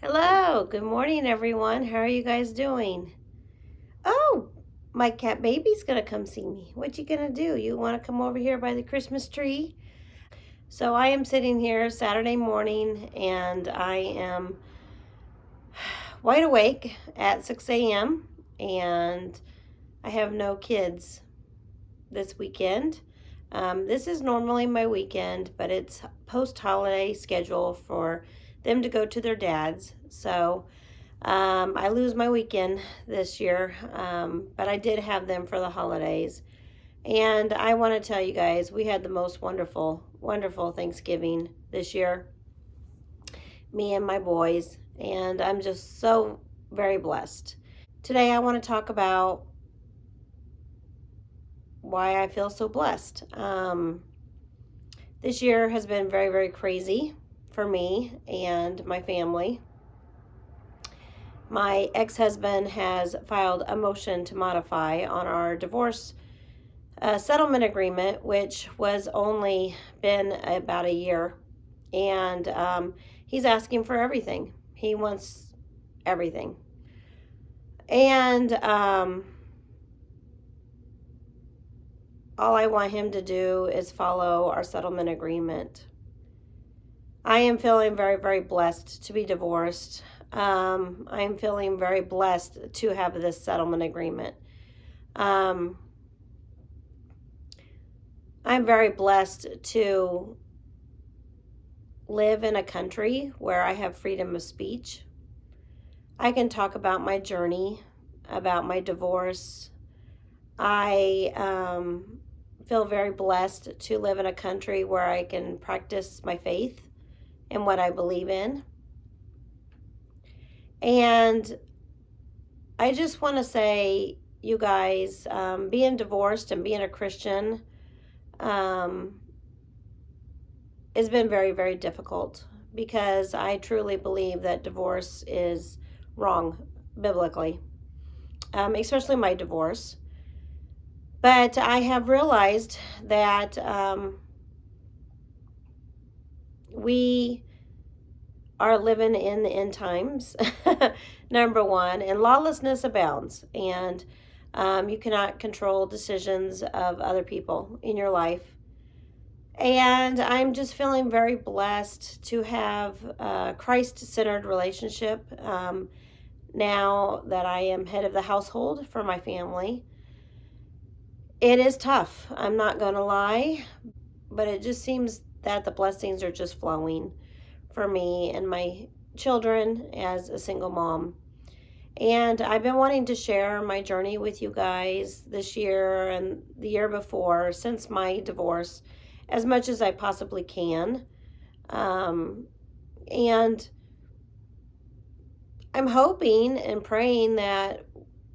Hello, good morning, everyone. How are you guys doing? Oh, my cat baby's gonna come see me. What you gonna do? You want to come over here by the Christmas tree? So I am sitting here Saturday morning, and I am wide awake at 6 a.m. and I have no kids this weekend. This is normally my weekend, but it's post-holiday schedule for them to go to their dad's. So I lose my weekend this year, but I did have them for the holidays. And I want to tell you guys, we had the most wonderful, wonderful Thanksgiving this year, me and my boys, and I'm just so very blessed. Today, I want to talk about why I feel so blessed. This year has been very, very crazy for me and my family. My ex-husband has filed a motion to modify on our divorce settlement agreement, which was only been about a year. And he's asking for everything. He wants everything. And all I want him to do is follow our settlement agreement. I am feeling very, very blessed to be divorced. I'm feeling very blessed to have this settlement agreement. I'm very blessed to live in a country where I have freedom of speech. I can talk about my journey, about my divorce. I feel very blessed to live in a country where I can practice my faith and what I believe in. And I just want to say, you guys, being divorced and being a Christian has been very, very difficult, because I truly believe that divorce is wrong biblically, especially my divorce. But I have realized that we are living in the end times, number one, and lawlessness abounds, and you cannot control decisions of other people in your life. And I'm just feeling very blessed to have a Christ-centered relationship now that I am head of the household for my family. It is tough, I'm not going to lie, but it just seems that the blessings are just flowing for me and my children as a single mom. And I've been wanting to share my journey with you guys this year and the year before, since my divorce, as much as I possibly can. And I'm hoping and praying that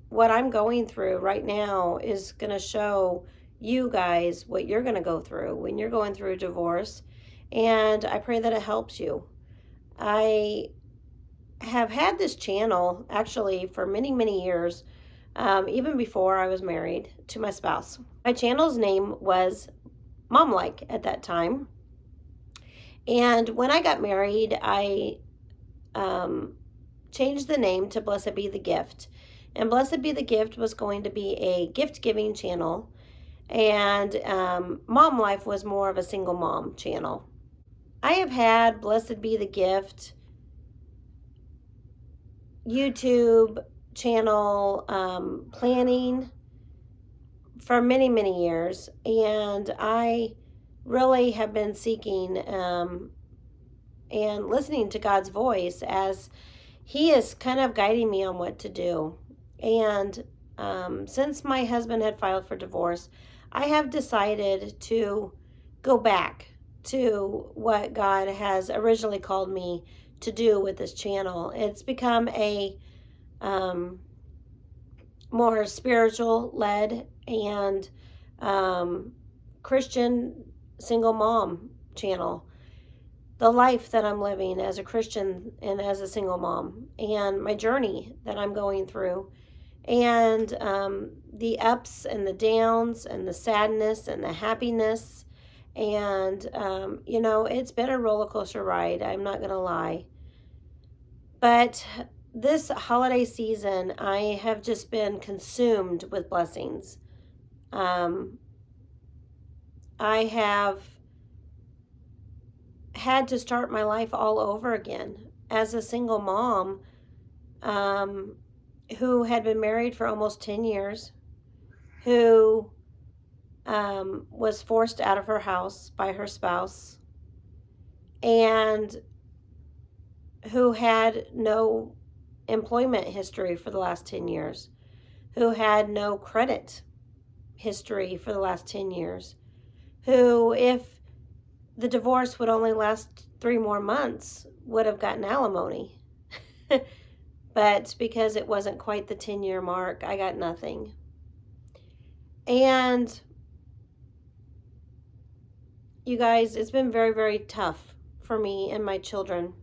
what I'm going through right now is going to show you guys what you're going to go through when you're going through a divorce. And I pray that it helps you. I have had this channel actually for many, many years, even before I was married to my spouse. My channel's name was Mom Like at that time. And when I got married, I changed the name to Blessed Be the Gift. And Blessed Be the Gift was going to be a gift-giving channel. And Mom Life was more of a single mom channel. I have had Blessed Be the Gift YouTube channel planning for many, many years. And I really have been seeking and listening to God's voice as He is kind of guiding me on what to do. And since my husband had filed for divorce, I have decided to go back to what God has originally called me to do with this channel. It's become a more spiritual led and Christian single mom channel. The life that I'm living as a Christian and as a single mom, and my journey that I'm going through, and the ups and the downs and the sadness and the happiness. And it's been a roller coaster ride, I'm not gonna lie. But this holiday season, I have just been consumed with blessings. I have had to start my life all over again as a single mom, who had been married for almost 10 years, who was forced out of her house by her spouse, and who had no employment history for the last 10 years, who had no credit history for the last 10 years, who, if the divorce would only last 3 more months, would have gotten alimony. But because it wasn't quite the 10-year mark, I got nothing. And you guys, it's been very, very tough for me and my children.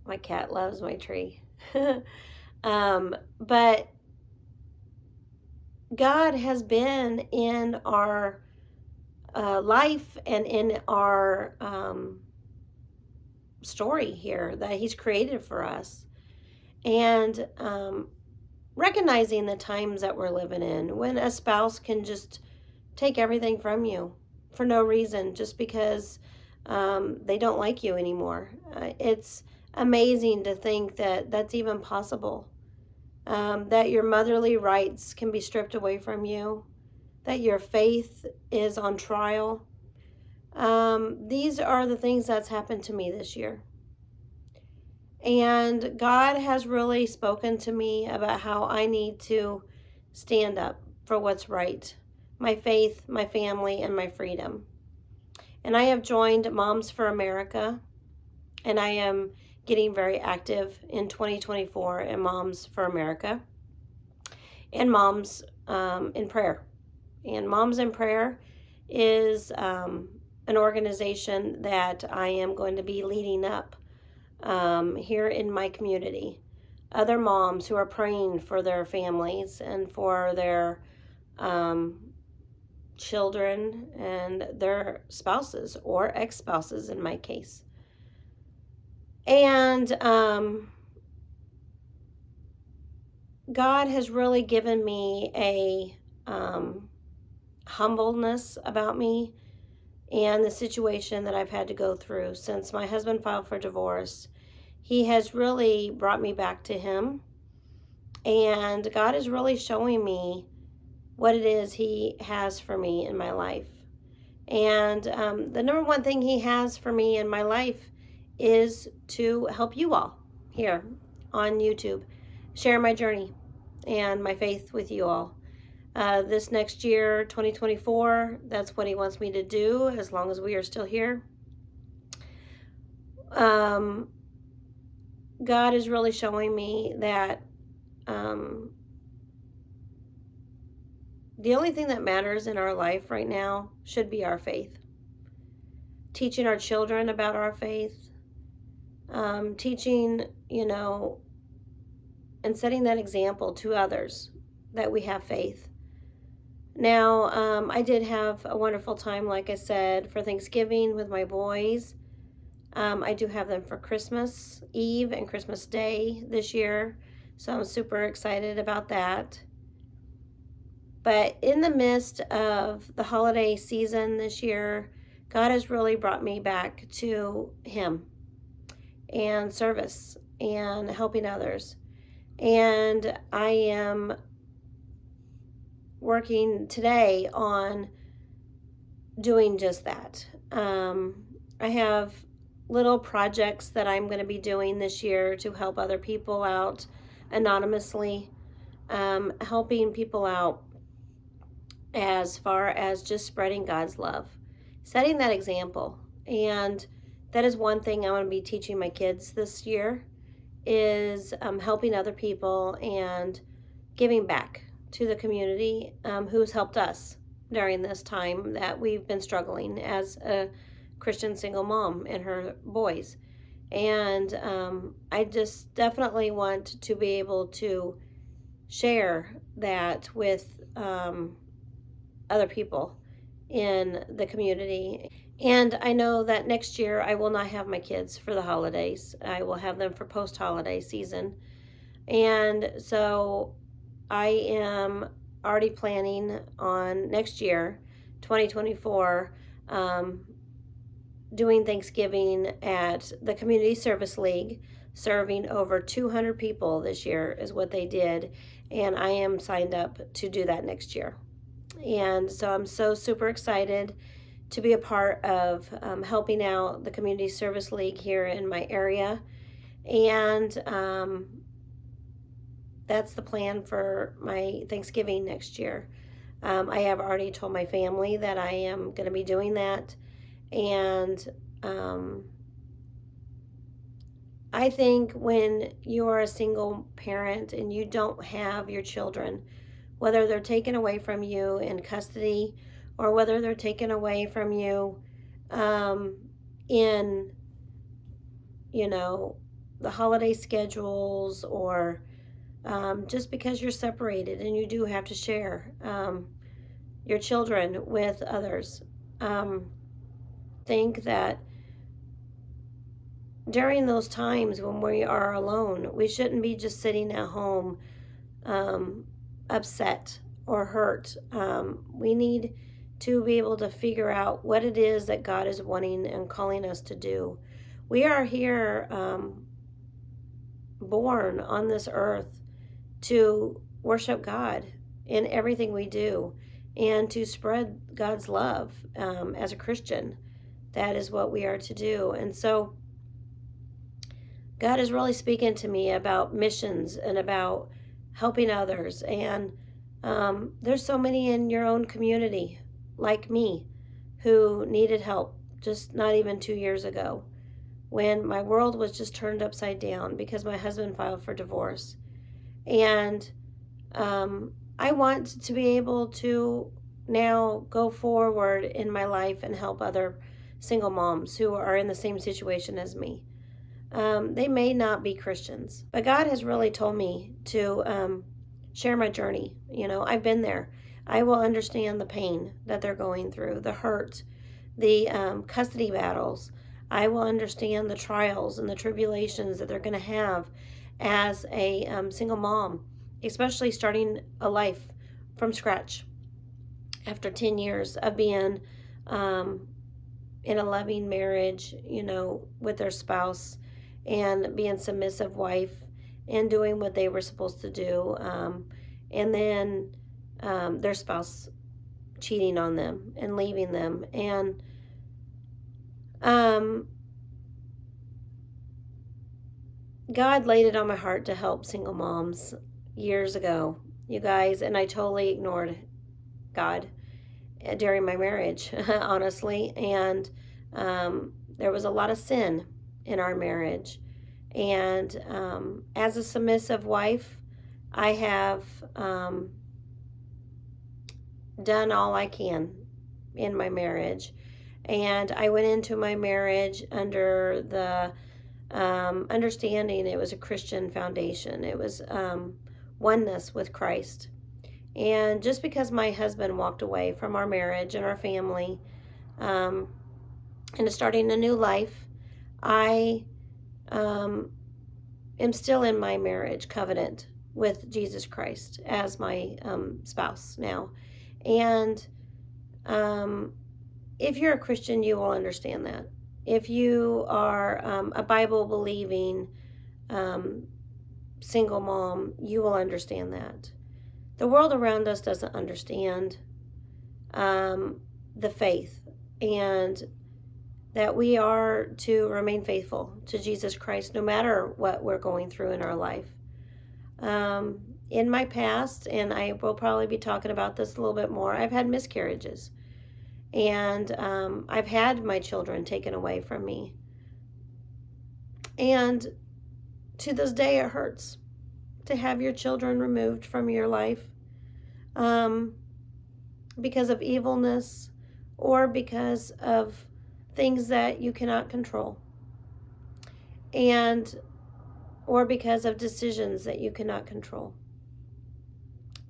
My cat loves my tree. But God has been in our life and in our story here that He's created for us. And recognizing the times that we're living in, when a spouse can just take everything from you for no reason, just because they don't like you anymore. It's amazing to think that that's even possible. That your motherly rights can be stripped away from you, that your faith is on trial. These are the things that's happened to me this year. And God has really spoken to me about how I need to stand up for what's right, my faith, my family, and my freedom. And I have joined Moms for America, and I am getting very active in 2024 in Moms for America and Moms in Prayer. And Moms in Prayer is an organization that I am going to be leading up here in my community. Other moms who are praying for their families and for their children and their spouses, or ex-spouses in my case. And God has really given me a humbleness about me and the situation that I've had to go through since my husband filed for divorce. He has really brought me back to Him, and God is really showing me what it is He has for me in my life. And the number one thing He has for me in my life is to help you all here on YouTube share my journey and my faith with you all. This next year, 2024, that's what He wants me to do as long as we are still here. God is really showing me that the only thing that matters in our life right now should be our faith. Teaching our children about our faith, teaching, and setting that example to others that we have faith. Now, I did have a wonderful time, like I said, for Thanksgiving with my boys. I do have them for Christmas Eve and Christmas Day this year, so I'm super excited about that. But in the midst of the holiday season this year, God has really brought me back to Him and service and helping others. And I am working today on doing just that. I have little projects that I'm going to be doing this year to help other people out anonymously, helping people out as far as just spreading God's love, setting that example. And that is one thing I'm going to be teaching my kids this year, is helping other people and giving back to the community who's helped us during this time that we've been struggling as a Christian single mom and her boys. And I just definitely want to be able to share that with other people in the community. And I know that next year I will not have my kids for the holidays. I will have them for post-holiday season. And so I am already planning on next year, 2024, doing Thanksgiving at the Community Service League, serving over 200 people this year is what they did. And I am signed up to do that next year. And so I'm so super excited to be a part of helping out the Community Service League here in my area. And that's the plan for my Thanksgiving next year. I have already told my family that I am going to be doing that. And I think when you're a single parent and you don't have your children, whether they're taken away from you in custody or whether they're taken away from you in, the holiday schedules, or just because you're separated and you do have to share your children with others. Think that during those times when we are alone, we shouldn't be just sitting at home upset or hurt. We need to be able to figure out what it is that God is wanting and calling us to do. We are here born on this earth to worship God in everything we do and to spread God's love as a Christian. That is what we are to do. And so God is really speaking to me about missions and about helping others. And there's so many in your own community, like me, who needed help just not even 2 years ago, when my world was just turned upside down because my husband filed for divorce. And I want to be able to now go forward in my life and help other single moms who are in the same situation as me. They may not be Christians, but God has really told me to share my journey. I've been there. I will understand the pain that they're going through, the hurt, the custody battles. I will understand the trials and the tribulations that they're going to have as a single mom, especially starting a life from scratch after 10 years of being in a loving marriage, with their spouse, and being submissive wife and doing what they were supposed to do, and then their spouse cheating on them and leaving them. And God laid it on my heart to help single moms years ago, you guys, and I totally ignored God during my marriage, honestly. And there was a lot of sin in our marriage. And as a submissive wife, I have done all I can in my marriage. And I went into my marriage under the understanding it was a Christian foundation. It was oneness with Christ. And just because my husband walked away from our marriage and our family and starting a new life, I am still in my marriage covenant with Jesus Christ as my spouse now. And if you're a Christian, you will understand that. If you are a Bible-believing single mom, you will understand that. The world around us doesn't understand the faith, and that we are to remain faithful to Jesus Christ no matter what we're going through in our life. In my past, and I will probably be talking about this a little bit more, I've had miscarriages. And I've had my children taken away from me. And to this day, it hurts to have your children removed from your life because of evilness or because of things that you cannot control, and or because of decisions that you cannot control.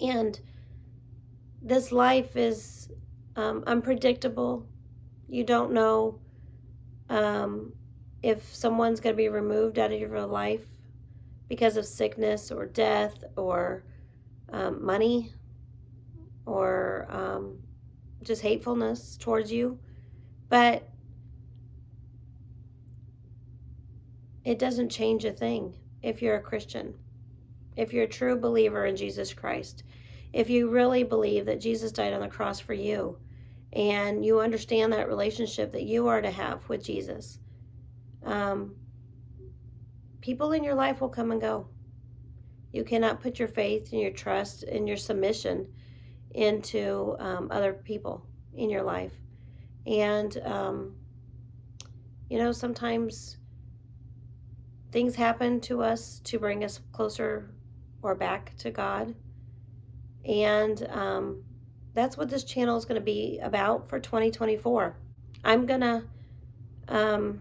And this life is unpredictable. You don't know if someone's going to be removed out of your life because of sickness or death or money or just hatefulness towards you. But it doesn't change a thing if you're a Christian, if you're a true believer in Jesus Christ, if you really believe that Jesus died on the cross for you and you understand that relationship that you are to have with Jesus. People in your life will come and go. You cannot put your faith and your trust and your submission into other people in your life. And, sometimes things happen to us to bring us closer or back to God. And that's what this channel is going to be about for 2024. I'm going to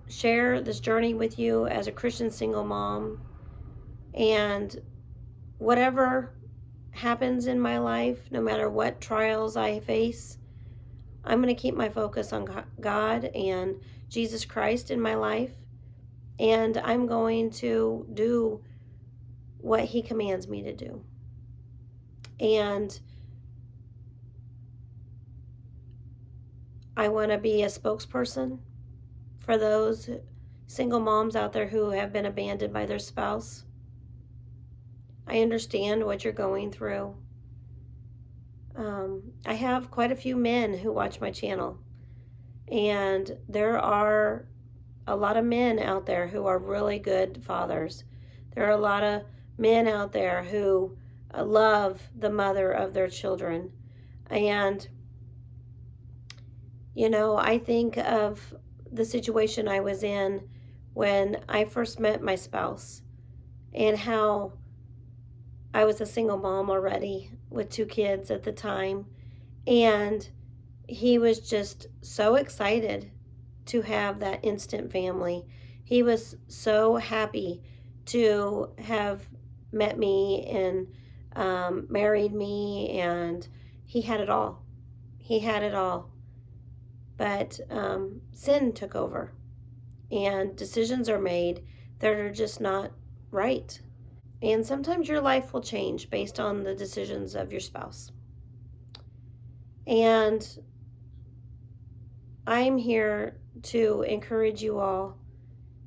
share this journey with you as a Christian single mom. And whatever happens in my life, no matter what trials I face, I'm going to keep my focus on God and Jesus Christ in my life. And I'm going to do what He commands me to do. And I want to be a spokesperson for those single moms out there who have been abandoned by their spouse. I understand what you're going through. I have quite a few men who watch my channel, and there are a lot of men out there who are really good fathers. There are a lot of men out there who love the mother of their children. And, I think of the situation I was in when I first met my spouse and how I was a single mom already with 2 kids at the time. And he was just so excited to have that instant family. He was so happy to have met me and married me, and he had it all. He had it all. But sin took over, and decisions are made that are just not right. And sometimes your life will change based on the decisions of your spouse. And I'm here to encourage you all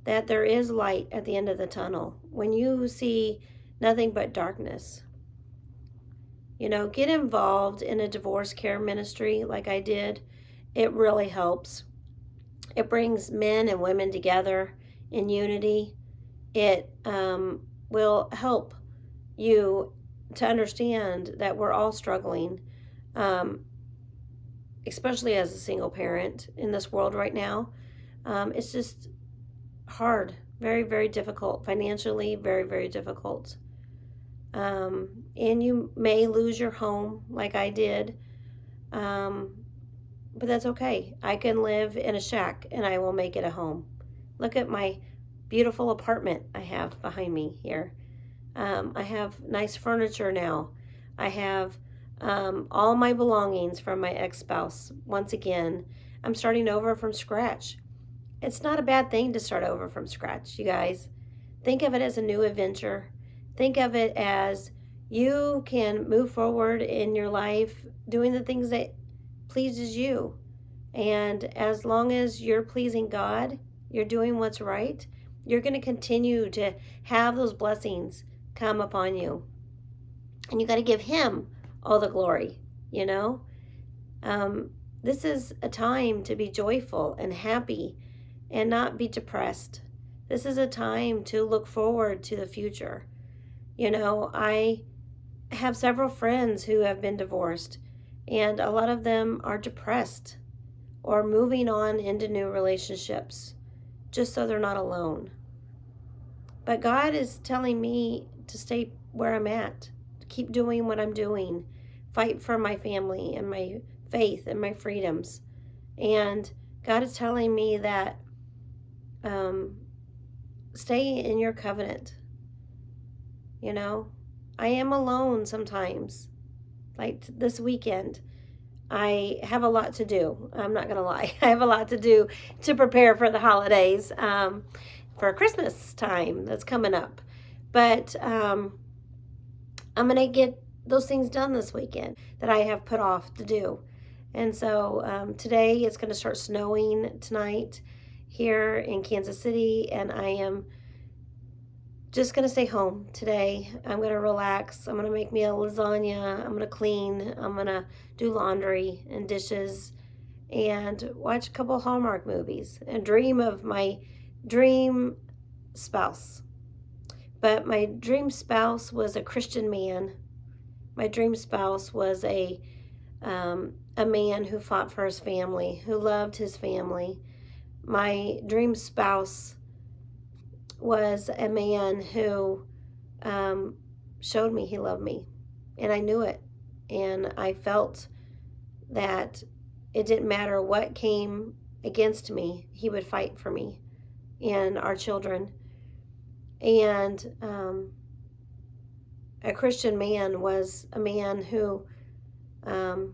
that there is light at the end of the tunnel. When you see nothing but darkness, get involved in a divorce care ministry like I did. It really helps. It brings men and women together in unity. It will help you to understand that we're all struggling, especially as a single parent in this world right now. It's just hard, very, very difficult, financially, very, very difficult. And you may lose your home like I did, but that's okay. I can live in a shack and I will make it a home. Look at my beautiful apartment I have behind me here. I have nice furniture now. I have all my belongings from my ex-spouse. Once again, I'm starting over from scratch. It's not a bad thing to start over from scratch, you guys. Think of it as a new adventure. Think of it as you can move forward in your life doing the things that pleases you. And as long as you're pleasing God, you're doing what's right, you're going to continue to have those blessings come upon you. And you got to give Him all the glory, This is a time to be joyful and happy and not be depressed. This is a time to look forward to the future. I have several friends who have been divorced, and a lot of them are depressed or moving on into new relationships just so they're not alone. But God is telling me to stay where I'm at, to keep doing what I'm doing, fight for my family and my faith and my freedoms. And God is telling me that stay in your covenant. I am alone sometimes, like this weekend. I have a lot to do. I'm not going to lie. I have a lot to do to prepare for the holidays, for Christmas time that's coming up. But I'm going to get those things done this weekend that I have put off to do. And so today it's going to start snowing tonight here in Kansas City, and I am just going to stay home today. I'm going to relax. I'm going to make me a lasagna. I'm going to clean. I'm going to do laundry and dishes and watch a couple Hallmark movies and dream of my dream spouse. But my dream spouse was a Christian man. My dream spouse was a man who fought for his family, who loved his family. My dream spouse was a man who showed me he loved me, and I knew it, and I felt that it didn't matter what came against me, he would fight for me and our children. And a Christian man was a man who I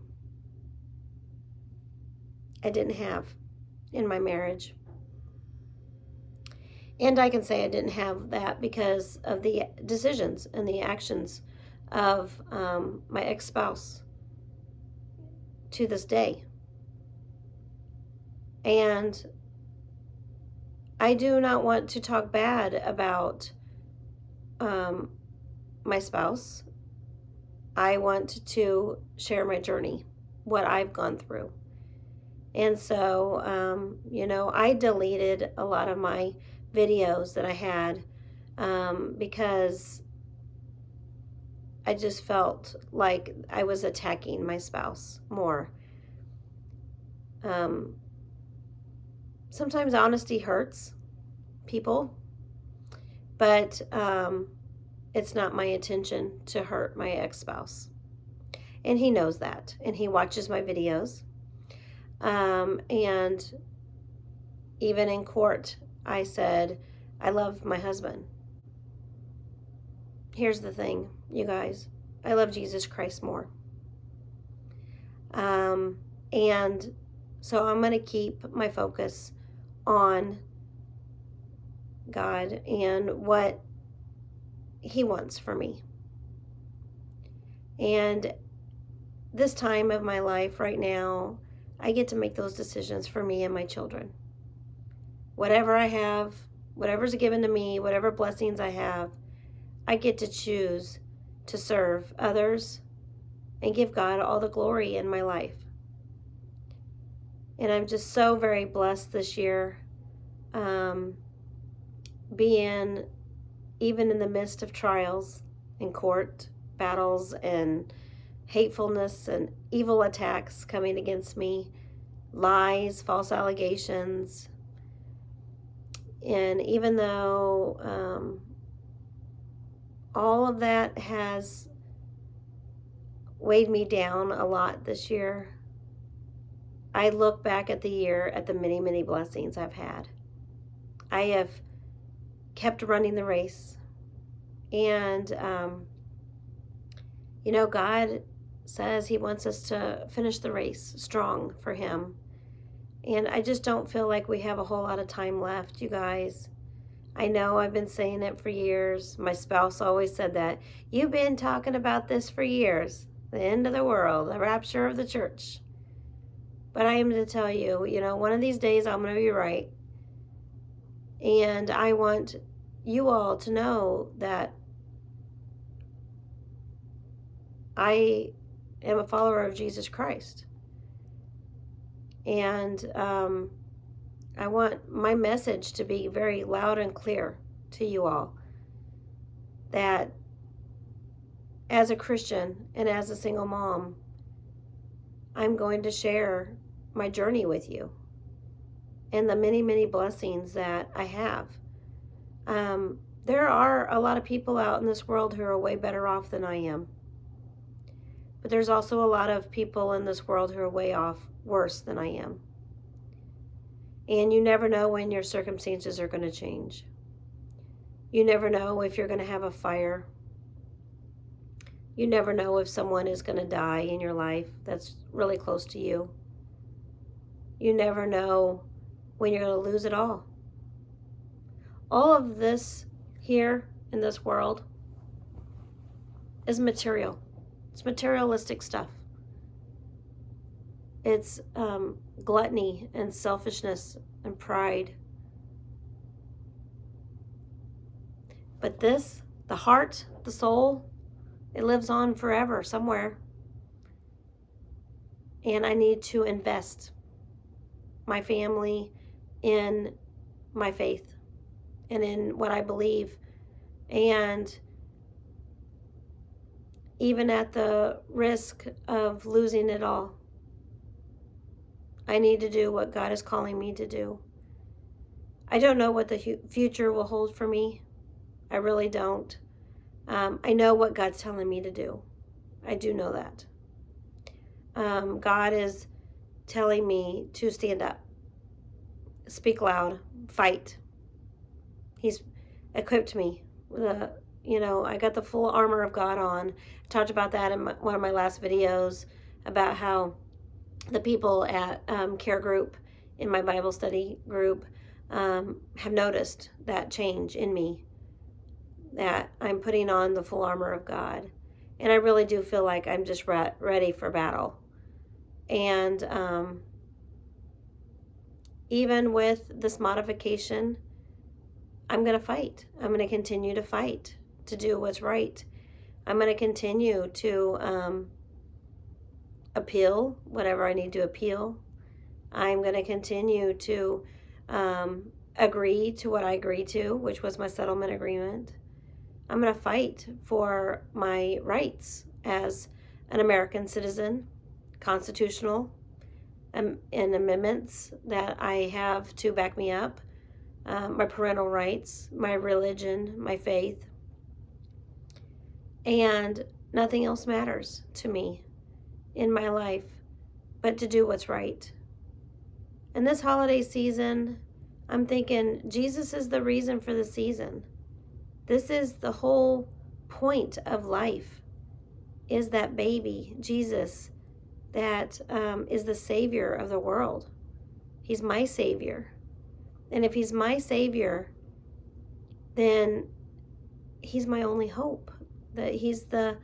didn't have in my marriage. And I can say I didn't have that because of the decisions and the actions of my ex-spouse to this day. And I do not want to talk bad about my spouse. I want to share my journey, what I've gone through. And so, I deleted a lot of my videos that I had because I just felt like I was attacking my spouse more. Sometimes honesty hurts people, but it's not my intention to hurt my ex-spouse. And he knows that, and he watches my videos. And even in court, I said, I love my husband. Here's the thing, you guys. I love Jesus Christ more. And so I'm going to keep my focus on God and what he wants for me. And this time of my life right now, I get to make those decisions for me and my children. Whatever I have, whatever's given to me, whatever blessings I have, I get to choose to serve others and give God all the glory in my life. And I'm just so very blessed this year, being even in the midst of trials and court battles and hatefulness and evil attacks coming against me, lies, false allegations. And even though all of that has weighed me down a lot this year, I look back at the year at the many, many blessings I've had. I have kept running the race. And, God says he wants us to finish the race strong for him. And I just don't feel like we have a whole lot of time left, you guys. I know I've been saying it for years. My spouse always said that. You've been talking about this for years. The end of the world, the rapture of the church. But I am to tell you, one of these days I'm going to be right. And I want you all to know that I am a follower of Jesus Christ. And I want my message to be very loud and clear to you all. That as a Christian and as a single mom, I'm going to share my journey with you and the many, many blessings that I have. There are a lot of people out in this world who are way better off than I am. But there's also a lot of people in this world who are way off worse than I am. And you never know when your circumstances are going to change. You never know if you're going to have a fire. You never know if someone is going to die in your life that's really close to you. You never know when you're going to lose it all. All of this here in this world is material. It's materialistic stuff. It's gluttony and selfishness and pride. But this, the heart, the soul, it lives on forever somewhere. And I need to invest my family in my faith and in what I believe. And even at the risk of losing it all, I need to do what God is calling me to do. I don't know what the future will hold for me. I really don't. I know what God's telling me to do. I do know that. God is telling me to stand up, speak loud, fight. He's equipped me with I got the full armor of God on. I talked about that in one of my last videos about how the people at Care Group in my Bible study group have noticed that change in me, that I'm putting on the full armor of God. And I really do feel like I'm just ready for battle. And even with this modification, I'm going to fight. I'm going to continue to fight to do what's right. I'm going to continue to appeal whatever I need to appeal. I'm going to continue to agree to what I agreed to, which was my settlement agreement. I'm going to fight for my rights as an American citizen, constitutional, and amendments that I have to back me up, my parental rights, my religion, my faith. And nothing else matters to me in my life but to do what's right. And this holiday season, I'm thinking Jesus is the reason for the season. This is the whole point of life, is that baby, Jesus, that is the Savior of the world. He's my Savior. And if He's my Savior, then He's my only hope. That He's the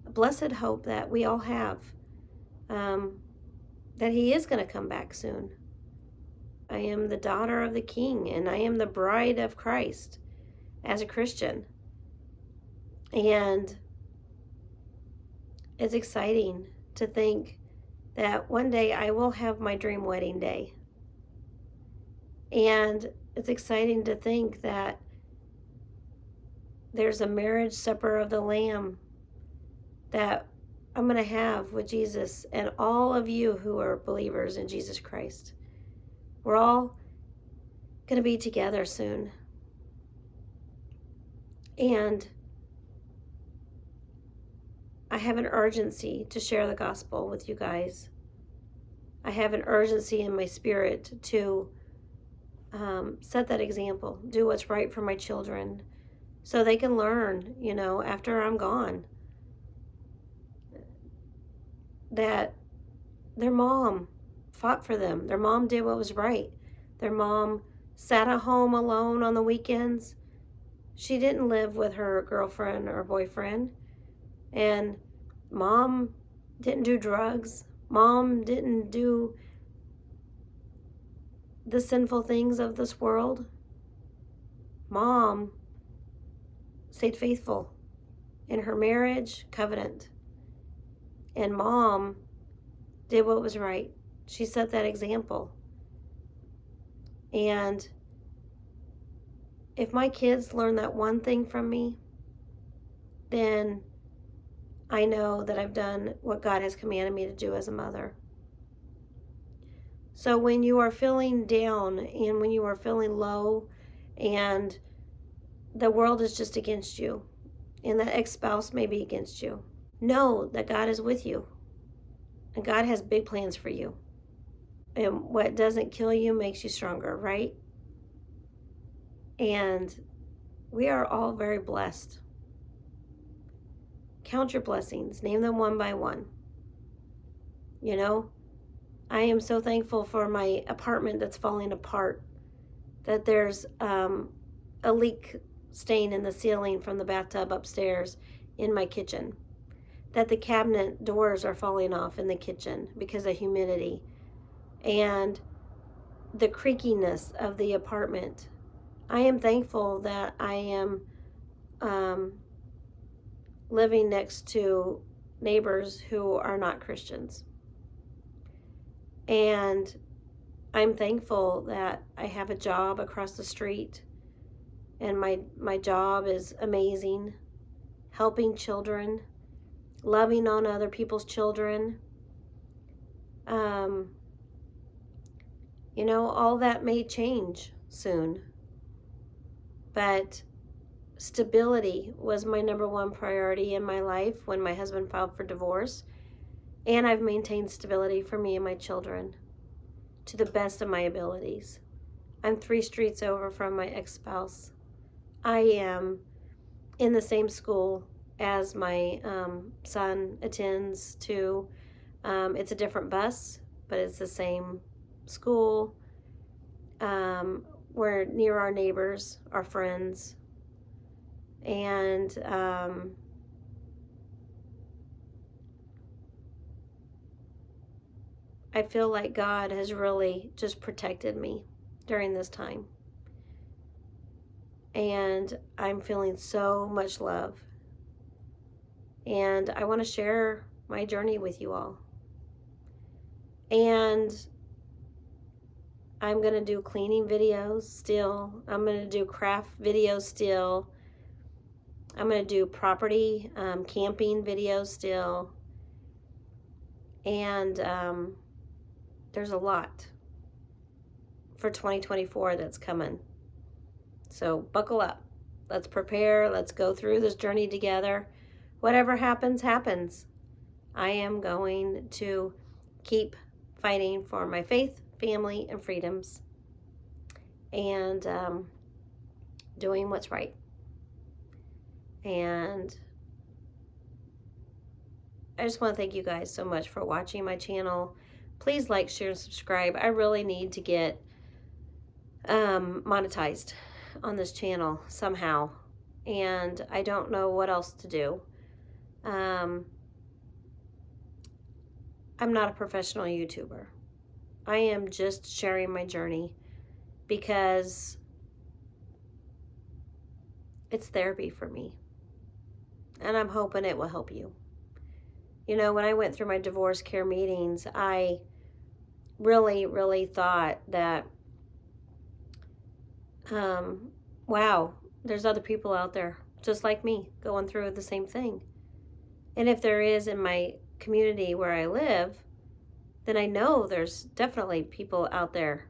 blessed hope that we all have, that He is going to come back soon. I am the daughter of the King, and I am the bride of Christ as a Christian. And it's exciting to think that one day I will have my dream wedding day. And it's exciting to think that there's a marriage supper of the Lamb that I'm going to have with Jesus and all of you who are believers in Jesus Christ. We're all going to be together soon. And I have an urgency to share the gospel with you guys. I have an urgency in my spirit to set that example, do what's right for my children so they can learn, after I'm gone, that their mom fought for them. Their mom did what was right. Their mom sat at home alone on the weekends. She didn't live with her girlfriend or boyfriend. And mom didn't do drugs. Mom didn't do the sinful things of this world. Mom stayed faithful in her marriage covenant. And mom did what was right. She set that example. And if my kids learn that one thing from me, then I know that I've done what God has commanded me to do as a mother. So when you are feeling down and when you are feeling low and the world is just against you and that ex-spouse may be against you, know that God is with you and God has big plans for you. And what doesn't kill you makes you stronger, right? And we are all very blessed. Count your blessings. Name them one by one. You know, I am so thankful for my apartment that's falling apart, that there's a leak stain in the ceiling from the bathtub upstairs in my kitchen, that the cabinet doors are falling off in the kitchen because of humidity, and the creakiness of the apartment. I am thankful that I am living next to neighbors who are not Christians. And I'm thankful that I have a job across the street, and my job is amazing, helping children, loving on other people's children. You know, all that may change soon, but stability was my number one priority in my life when my husband filed for divorce, and I've maintained stability for me and my children to the best of my abilities. I'm 3 streets over from my ex-spouse. I am in the same school as my son attends to. It's a different bus, but it's the same school. We're near our neighbors, our friends, and I feel like God has really just protected me during this time. And I'm feeling so much love. And I want to share my journey with you all. And I'm going to do cleaning videos still. I'm going to do craft videos still. I'm going to do property camping videos still. And there's a lot for 2024 that's coming. So buckle up. Let's prepare. Let's go through this journey together. Whatever happens, happens. I am going to keep fighting for my faith, family, and freedoms, and doing what's right. And I just want to thank you guys so much for watching my channel. Please like, share, and subscribe. I really need to get monetized on this channel somehow, and I don't know what else to do. I'm not a professional YouTuber. I am just sharing my journey because it's therapy for me, and I'm hoping it will help you. You know, when I went through my divorce care meetings, I really thought that wow, there's other people out there just like me going through the same thing. And if there is in my community where I live, then I know there's definitely people out there.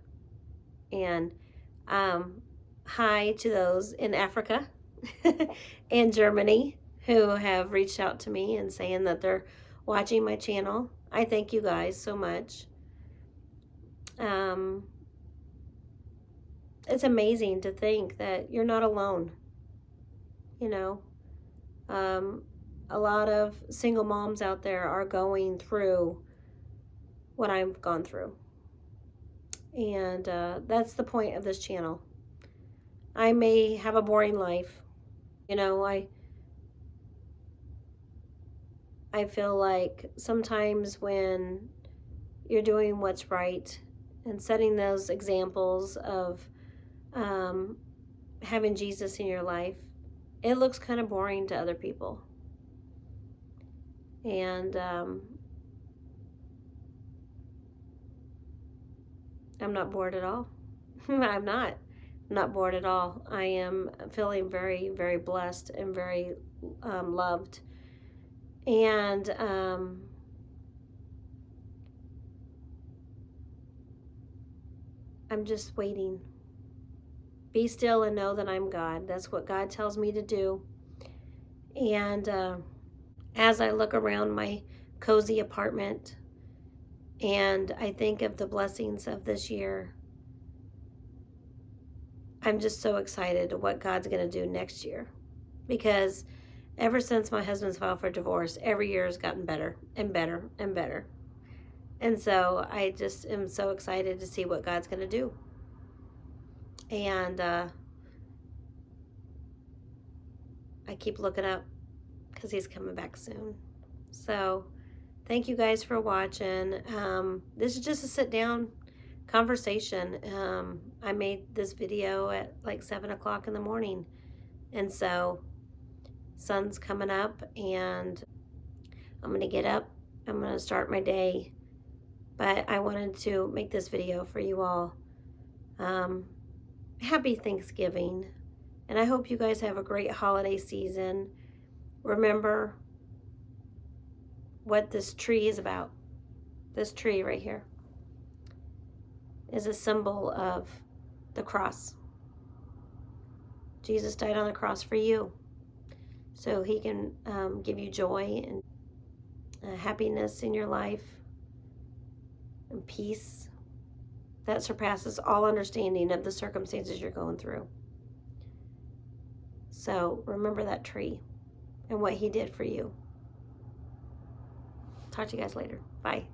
And hi to those in Africa and Germany who have reached out to me and saying that they're watching my channel. I thank you guys so much. It's amazing to think that you're not alone. You know, a lot of single moms out there are going through what I've gone through. And that's the point of this channel. I may have a boring life. You know, I feel like sometimes when you're doing what's right and setting those examples of having Jesus in your life, it looks kind of boring to other people. And I'm not bored at all. I'm not bored at all. I am feeling very blessed and very loved. And I'm just waiting. Be still and know that I'm God. That's what God tells me to do. And as I look around my cozy apartment and I think of the blessings of this year, I'm just so excited to what God's going to do next year. Because Ever since my husband's filed for divorce, every year has gotten better and better and better. And so I just am so excited to see what God's going to do. And I keep looking up because he's coming back soon. So thank you guys for watching. This is just a sit down conversation. I made this video at like 7 o'clock in the morning. And so sun's coming up and I'm going to get up. I'm going to start my day. But I wanted to make this video for you all. Happy Thanksgiving. And I hope you guys have a great holiday season. Remember what this tree is about. This tree right here is a symbol of the cross. Jesus died on the cross for you, so he can give you joy and happiness in your life and peace that surpasses all understanding of the circumstances you're going through. So remember that tree and what he did for you. Talk to you guys later. Bye.